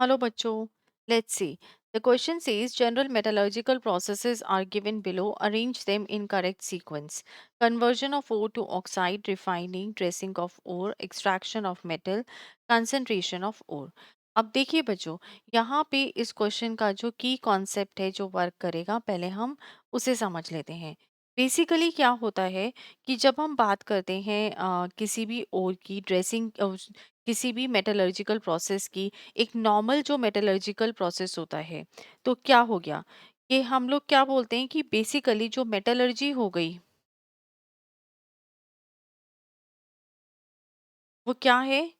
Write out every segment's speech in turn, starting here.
Hello, bachcho. Let's see. The question says general metallurgical processes are given below. Arrange them in correct sequence. Conversion of ore to oxide, refining, dressing of ore, extraction of metal, concentration of ore. अब देखिए बच्चों, यहाँ पे इस question का जो की concept है जो वर्क करेगा, पहले हम उसे समझ लेते हैं। बेसिकली क्या होता है कि जब हम बात करते हैं किसी भी ओर की ड्रेसिंग, किसी भी मेटलर्जिकल प्रोसेस की, एक नॉर्मल जो मेटलर्जिकल प्रोसेस होता है, तो क्या हो गया कि हम लोग क्या बोलते हैं कि बेसिकली जो मेटलर्जी हो गई वो क्या है।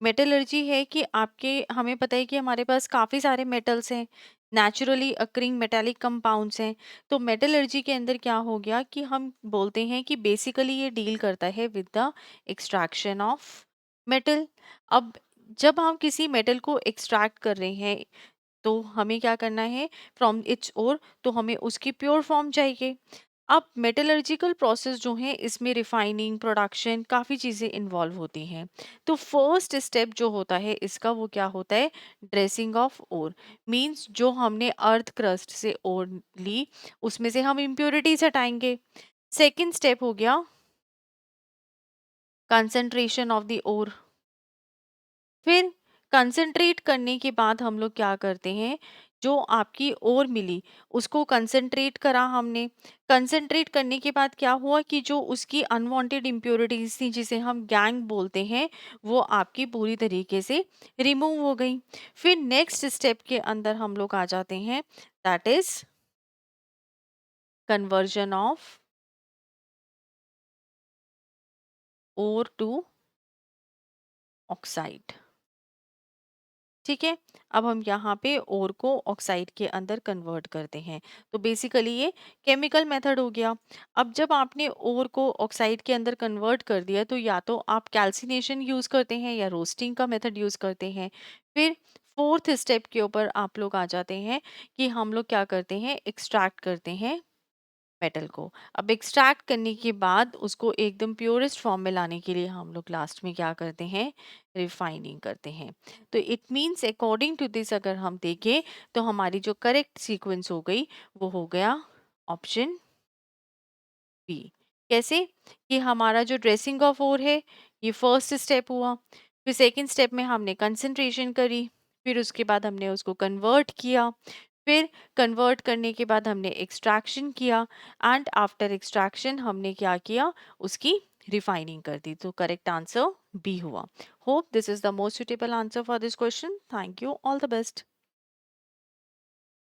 मेटलर्जी है कि आपके हमें पता है कि हमारे पास काफ़ी सारे मेटल्स हैं, नेचुरली अकरिंग मेटेलिक कंपाउंड्स हैं। तो मेटलर्जी के अंदर क्या हो गया कि हम बोलते हैं कि बेसिकली ये डील करता है with the extraction of metal. अब जब हम किसी मेटल को एक्सट्रैक्ट कर रहे हैं तो हमें क्या करना है फ्रॉम इट्स ओर, तो हमें उसकी प्योर फॉर्म चाहिए। अब मेटलर्जिकल प्रोसेस जो है इसमें रिफाइनिंग, प्रोडक्शन, काफ़ी चीज़ें इन्वॉल्व होती हैं। तो फर्स्ट स्टेप जो होता है इसका वो क्या होता है, ड्रेसिंग ऑफ ओर। मींस जो हमने अर्थ क्रस्ट से ओर ली उसमें से हम इम्प्योरिटीज हटाएंगे। सेकंड स्टेप हो गया कंसंट्रेशन ऑफ द ओर। फिर कंसंट्रेट करने के बाद हम लोग क्या करते हैं, जो आपकी ओर मिली उसको कंसंट्रेट करा हमने। कंसंट्रेट करने के बाद क्या हुआ कि जो उसकी अनवांटेड इम्प्योरिटीज थी जिसे हम गैंग बोलते हैं, वो आपकी पूरी तरीके से रिमूव हो गई। फिर नेक्स्ट स्टेप के अंदर हम लोग आ जाते हैं, that is conversion of ore to oxide. ठीक है, अब हम यहाँ पे ओर को ऑक्साइड के अंदर कन्वर्ट करते हैं। तो बेसिकली ये केमिकल मेथड हो गया। अब जब आपने ओर को ऑक्साइड के अंदर कन्वर्ट कर दिया तो या तो आप कैल्सिनेशन यूज करते हैं या रोस्टिंग का मेथड यूज करते हैं। फिर फोर्थ स्टेप के ऊपर आप लोग आ जाते हैं कि हम लोग क्या करते हैं, एक्सट्रैक्ट करते हैं मेटल को। अब एक्सट्रैक्ट करने के बाद उसको एकदम प्योरेस्ट फॉर्म में लाने के लिए हम लोग लास्ट में क्या करते हैं, रिफाइनिंग करते हैं। तो it means according to this अगर हम देखें तो हमारी जो करेक्ट सीक्वेंस हो गई वो हो गया ऑप्शन बी। कैसे कि हमारा जो ड्रेसिंग ऑफ ओर है ये फर्स्ट स्टेप हुआ। फिर सेकंड स्टेप में हमने कंसंट्रेशन करी। फिर उसके बाद हमने उसको कन्वर्ट किया। फिर कन्वर्ट करने के बाद हमने एक्सट्रैक्शन किया। एंड आफ्टर एक्सट्रैक्शन हमने क्या किया, उसकी रिफाइनिंग कर दी। तो करेक्ट आंसर बी हुआ। Hope this is the most suitable answer for this question. Thank you, all the best.